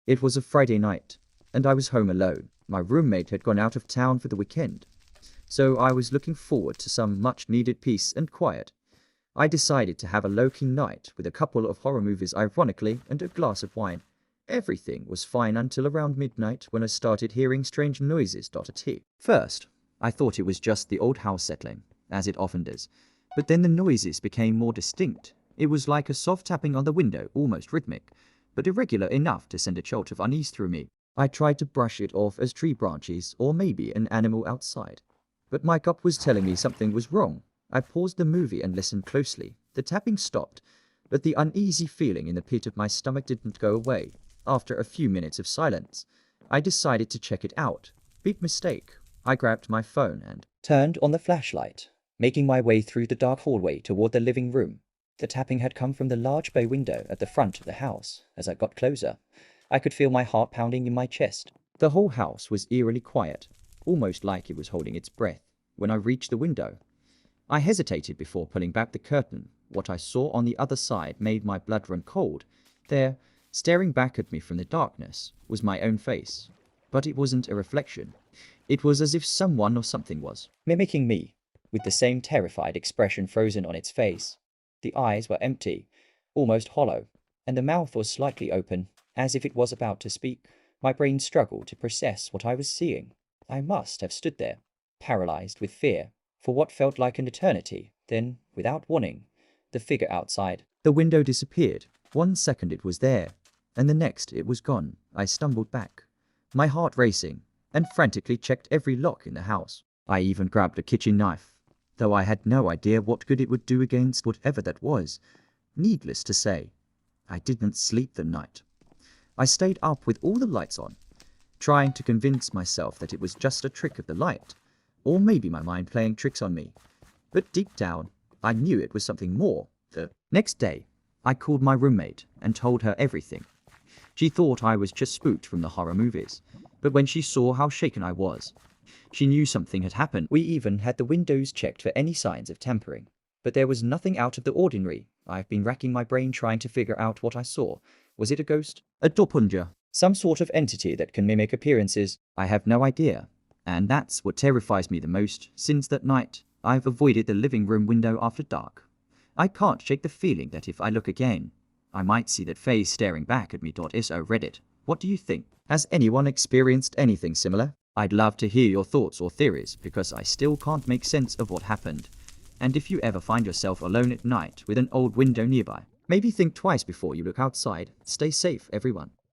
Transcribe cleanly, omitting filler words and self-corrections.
It was a Friday night, and I was home alone. My roommate had gone out of town for the weekend, so I was looking forward to some much-needed peace and quiet. I decided to have a low-key night with a couple of horror movies ironically and a glass of wine. Everything was fine until around midnight when I started hearing strange noises. First, I thought it was just the old house settling, as it often does, but then the noises became more distinct. It was like a soft tapping on the window, almost rhythmic, but irregular enough to send a jolt of unease through me. I tried to brush it off as tree branches or maybe an animal outside, but my gut was telling me something was wrong. I paused the movie and listened closely. The tapping stopped, but the uneasy feeling in the pit of my stomach didn't go away. After a few minutes of silence, I decided to check it out. Big mistake. I grabbed my phone and turned on the flashlight, making my way through the dark hallway toward the living room. The tapping had come from the large bay window at the front of the house. As I got closer, I could feel my heart pounding in my chest. The whole house was eerily quiet, almost like it was holding its breath. When I reached the window, I hesitated before pulling back the curtain. What I saw on the other side made my blood run cold. There, staring back at me from the darkness, was my own face. But it wasn't a reflection. It was as if someone or something was mimicking me, with the same terrified expression frozen on its face. The eyes were empty, almost hollow, and the mouth was slightly open, as if it was about to speak. My brain struggled to process what I was seeing. I must have stood there, paralyzed with fear, for what felt like an eternity. Then, without warning, the figure outside the window disappeared. 1 second it was there, and the next it was gone. I stumbled back, my heart racing, and frantically checked every lock in the house. I even grabbed a kitchen knife, though I had no idea what good it would do against whatever that was. Needless to say, I didn't sleep the night. I stayed up with all the lights on, trying to convince myself that it was just a trick of the light, or maybe my mind playing tricks on me. But deep down, I knew it was something more. The next day, I called my roommate and told her everything. She thought I was just spooked from the horror movies, but when she saw how shaken I was, she knew something had happened. We even had the windows checked for any signs of tampering, but there was nothing out of the ordinary. I've been racking my brain trying to figure out what I saw. Was it a ghost? A doppelgänger? Some sort of entity that can mimic appearances? I have no idea. And that's what terrifies me the most. Since that night, I've avoided the living room window after dark. I can't shake the feeling that if I look again, I might see that face staring back at me. So Reddit, what do you think? Has anyone experienced anything similar? I'd love to hear your thoughts or theories, because I still can't make sense of what happened. And if you ever find yourself alone at night with an old window nearby, maybe think twice before you look outside. Stay safe, everyone.